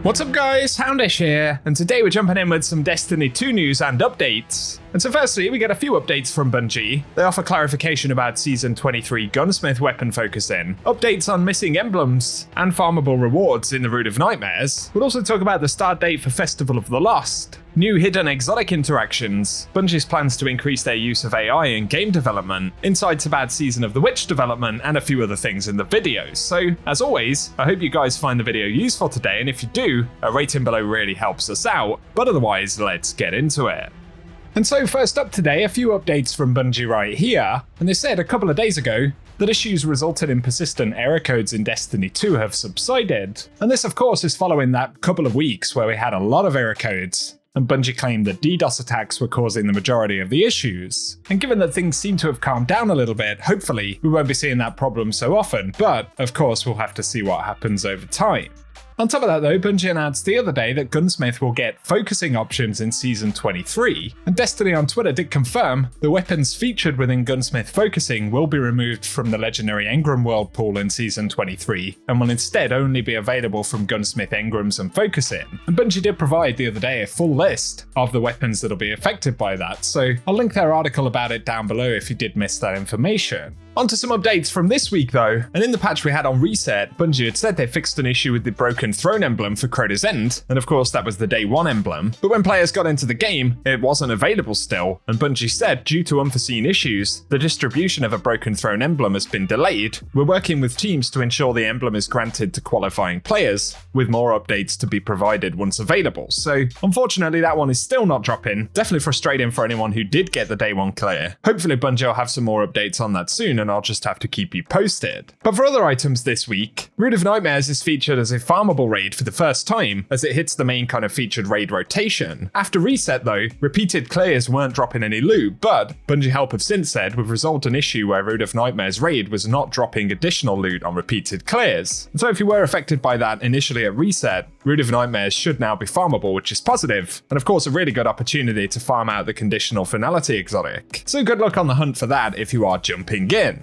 What's up guys, Houndish here, and today we're jumping in with some Destiny 2 news and updates. And so firstly, we get a few updates from Bungie. They offer clarification about Season 23 gunsmith weapon focusing, updates on missing emblems, and farmable rewards in the Root of Nightmares. We'll also talk about the start date for Festival of the Lost, new hidden exotic interactions, Bungie's plans to increase their use of AI in game development, insights about Season of the Witch development, and a few other things in the videos. So, as always, I hope you guys find the video useful today, and if you do, a rating below really helps us out, but otherwise, let's get into it. And so first up today, a few updates from Bungie right here, and they said a couple of days ago that issues resulting in persistent error codes in Destiny 2 have subsided. And this of course is following that couple of weeks where we had a lot of error codes, and Bungie claimed that DDoS attacks were causing the majority of the issues. And given that things seem to have calmed down a little bit, hopefully we won't be seeing that problem so often, but of course we'll have to see what happens over time. On top of that though, Bungie announced the other day that Gunsmith will get focusing options in Season 23, and Destiny on Twitter did confirm the weapons featured within Gunsmith focusing will be removed from the legendary Engram world pool in Season 23, and will instead only be available from Gunsmith engrams and focusing. And Bungie did provide the other day a full list of the weapons that'll be affected by that, so I'll link their article about it down below if you did miss that information. On to some updates from this week though, and in the patch we had on Reset, Bungie had said they fixed an issue with the broken throne emblem for Crota's End, and of course that was the day 1 emblem, but when players got into the game, it wasn't available still, and Bungie said due to unforeseen issues, the distribution of a broken throne emblem has been delayed. We're working with teams to ensure the emblem is granted to qualifying players, with more updates to be provided once available, so unfortunately that one is still not dropping, definitely frustrating for anyone who did get the day 1 clear. Hopefully Bungie will have some more updates on that soon, and I'll just have to keep you posted. But for other items this week, Root of Nightmares is featured as a farmable raid for the first time, as it hits the main kind of featured raid rotation. After Reset though, repeated clears weren't dropping any loot, but Bungie Help have since said we've resolved an issue where Root of Nightmares raid was not dropping additional loot on repeated clears. And so if you were affected by that initially at Reset, Root of Nightmares should now be farmable, which is positive, and of course a really good opportunity to farm out the conditional finality exotic. So good luck on the hunt for that if you are jumping in.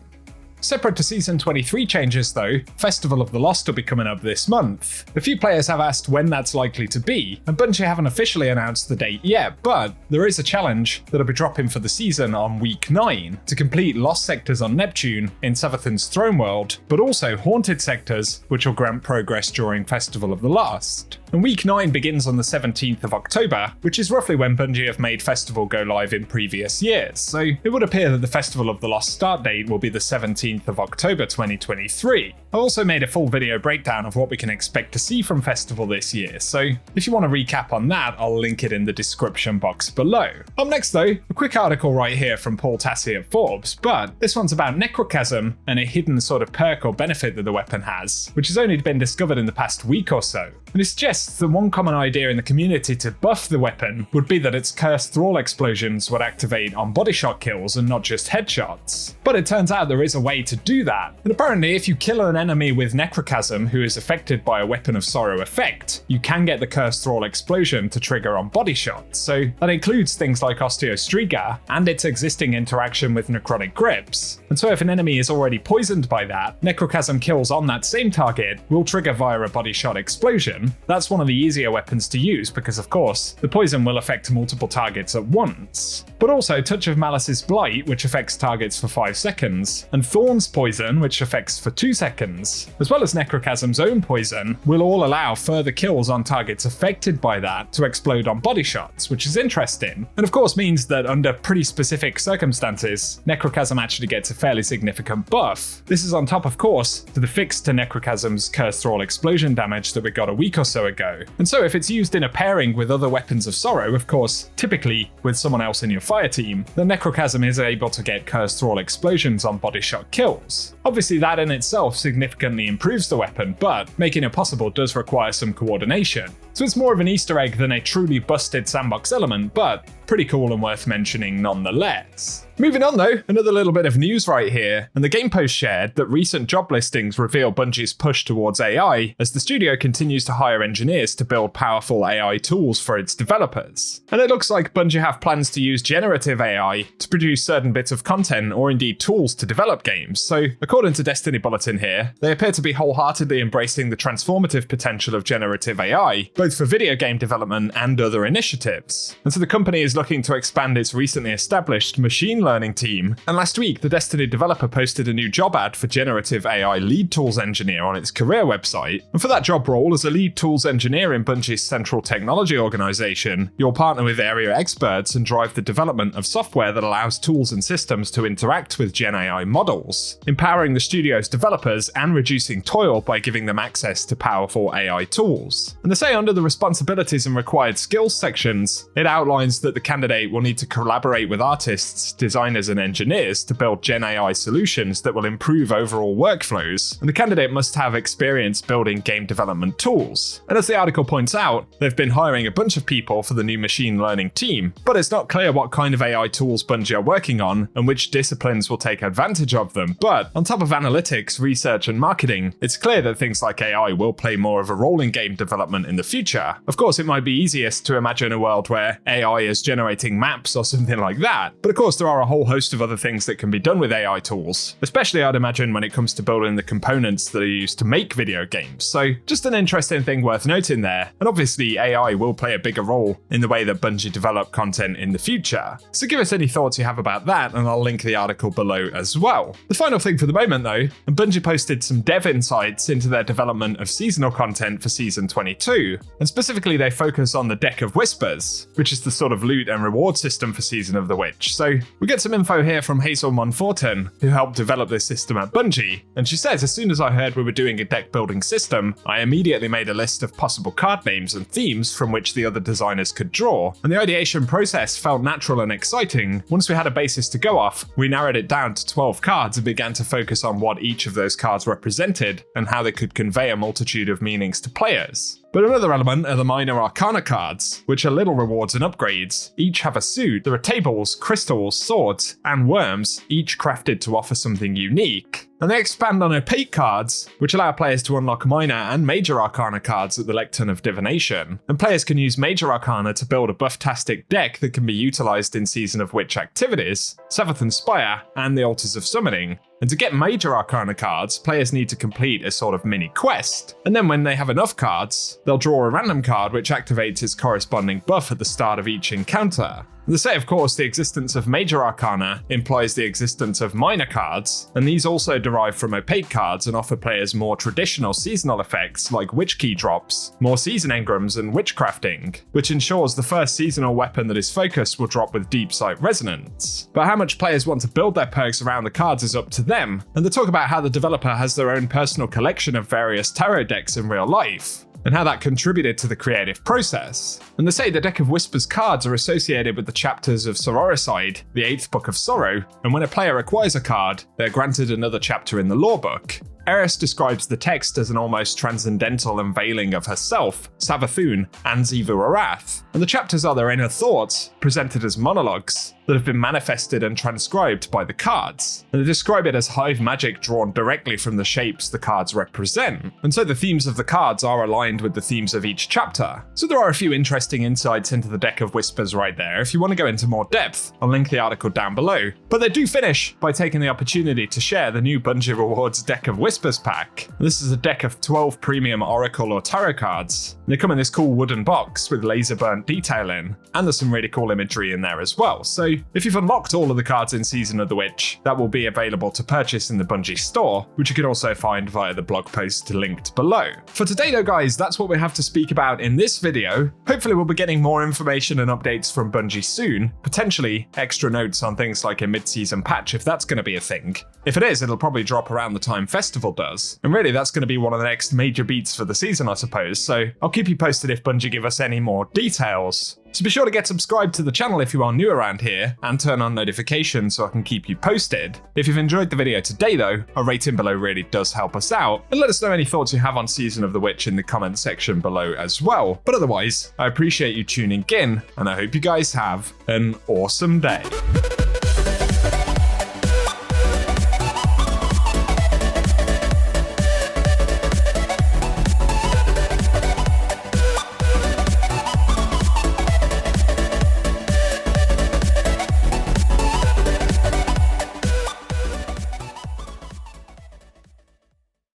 Separate to Season 23 changes though, Festival of the Lost will be coming up this month. A few players have asked when that's likely to be, and Bungie haven't officially announced the date yet, but there is a challenge that'll be dropping for the season on week 9 to complete lost sectors on Neptune in Savathun's throne world, but also haunted sectors which will grant progress during Festival of the Lost. And week 9 begins on the 17th of October, which is roughly when Bungie have made Festival go live in previous years, so it would appear that the Festival of the Lost start date will be the 17th of October 2023. I also made a full video breakdown of what we can expect to see from Festival this year, so if you want to recap on that, I'll link it in the description box below. Up next though, a quick article right here from Paul Tassi at Forbes, but this one's about Necrochasm and a hidden sort of perk or benefit that the weapon has, which has only been discovered in the past week or so. And it suggests that one common idea in the community to buff the weapon would be that its cursed thrall explosions would activate on body shot kills and not just headshots. But it turns out there is a way to do that. And apparently if you kill an enemy with Necrochasm who is affected by a Weapon of Sorrow effect, you can get the cursed thrall explosion to trigger on body shots. So that includes things like Osteostriga and its existing interaction with Necrotic Grips. And so if an enemy is already poisoned by that, Necrochasm kills on that same target will trigger via a body shot explosion. That's one of the easier weapons to use because of course, the poison will affect multiple targets at once. But also Touch of Malice's Blight, which affects targets for 5 seconds, and Thorn's Poison, which affects for 2 seconds, as well as Necrochasm's own poison, will all allow further kills on targets affected by that to explode on body shots, which is interesting, and of course means that under pretty specific circumstances, Necrochasm actually gets a fairly significant buff. This is on top of course to the fix to Necrochasm's Cursed Thrall explosion damage that we got a week or so ago, and so if it's used in a pairing with other Weapons of Sorrow, of course typically with someone else in your fire team, the Necrochasm is able to get Cursed Thrall explosions on body shot kills. Obviously that in itself significantly improves the weapon, but making it possible does require some coordination. So it's more of an Easter egg than a truly busted sandbox element, but pretty cool and worth mentioning nonetheless. Moving on though, another little bit of news right here, and the game post shared that recent job listings reveal Bungie's push towards AI as the studio continues to hire engineers to build powerful AI tools for its developers. And it looks like Bungie have plans to use generative AI to produce certain bits of content or indeed tools to develop games. So according to Destiny Bulletin here, they appear to be wholeheartedly embracing the transformative potential of generative AI, both for video game development and other initiatives. And so the company is looking to expand its recently established machine learning team, and last week the Destiny developer posted a new job ad for generative AI lead tools engineer on its career website. And for that job role as a lead tools engineer in Bungie's central technology organization, you'll partner with area experts and drive the development of software that allows tools and systems to interact with Gen AI models, empowering the studio's developers and reducing toil by giving them access to powerful AI tools. And they say under the responsibilities and required skills sections, it outlines that the candidate will need to collaborate with artists, designers and engineers to build Gen AI solutions that will improve overall workflows, and the candidate must have experience building game development tools. And as the article points out, they've been hiring a bunch of people for the new machine learning team, but it's not clear what kind of AI tools Bungie are working on and which disciplines will take advantage of them. But on top of analytics, research and marketing, it's clear that things like AI will play more of a role in game development in the future. Of course, it might be easiest to imagine a world where AI is generating maps or something like that, but of course there are a whole host of other things that can be done with AI tools, especially I'd imagine when it comes to building the components that are used to make video games. So just an interesting thing worth noting there, and obviously AI will play a bigger role in the way that Bungie develop content in the future. So give us any thoughts you have about that, and I'll link the article below as well. The final thing for the moment though, and Bungie posted some dev insights into their development of seasonal content for Season 22, and specifically they focus on the Deck of Whispers, which is the sort of loot and reward system for Season of the Witch. So we get some info here from Hazel Monforton, who helped develop this system at Bungie, and she says, as soon as I heard we were doing a deck building system, I immediately made a list of possible card names and themes from which the other designers could draw, and the ideation process felt natural and exciting. Once we had a basis to go off, we narrowed it down to 12 cards and began to focus on what each of those cards represented and how they could convey a multitude of meanings to players. But another element are the minor arcana cards, which are little rewards and upgrades. Each have a suit. There are tables, crystals, swords, and worms, each crafted to offer something unique. And they expand on opaque cards, which allow players to unlock minor and major arcana cards at the Lectern of Divination. And players can use major arcana to build a buff-tastic deck that can be utilized in Season of Witch activities, Seventh Spire, and the Altars of Summoning. And to get major arcana cards, players need to complete a sort of mini quest. And then when they have enough cards, they'll draw a random card which activates its corresponding buff at the start of each encounter. They say, of course, the existence of major arcana implies the existence of minor cards, and these also derive from opaque cards and offer players more traditional seasonal effects like witch key drops, more season engrams, and witchcrafting, which ensures the first seasonal weapon that is focused will drop with deep sight resonance. But how much players want to build their perks around the cards is up to them, and they talk about how the developer has their own personal collection of various tarot decks in real life, and how that contributed to the creative process. And they say the Deck of Whispers cards are associated with the chapters of Sororicide, the 8th Book of Sorrow, and when a player acquires a card, they're granted another chapter in the lore book. Eris describes the text as an almost transcendental unveiling of herself, Savathun, and Xivu Arath, and the chapters are their inner thoughts, presented as monologues, that have been manifested and transcribed by the cards. And they describe it as hive magic drawn directly from the shapes the cards represent. And so the themes of the cards are aligned with the themes of each chapter. So there are a few interesting insights into the Deck of Whispers right there. If you want to go into more depth, I'll link the article down below. But they do finish by taking the opportunity to share the new Bungie Rewards Deck of Whispers pack. And this is a deck of 12 premium Oracle or Tarot cards. They come in this cool wooden box with laser burnt detailing, and there's some really cool imagery in there as well. So if you've unlocked all of the cards in Season of the Witch, that will be available to purchase in the Bungie store, which you can also find via the blog post linked below. For today though guys, that's what we have to speak about in this video. Hopefully we'll be getting more information and updates from Bungie soon, potentially extra notes on things like a mid-season patch if that's going to be a thing. If it is, it'll probably drop around the time Festival does. And really that's going to be one of the next major beats for the season I suppose, so I'll keep you posted if Bungie give us any more details. So be sure to get subscribed to the channel if you are new around here, and turn on notifications so I can keep you posted. If you've enjoyed the video today though, a rating below really does help us out, and let us know any thoughts you have on Season of the Witch in the comment section below as well. But otherwise, I appreciate you tuning in, and I hope you guys have an awesome day.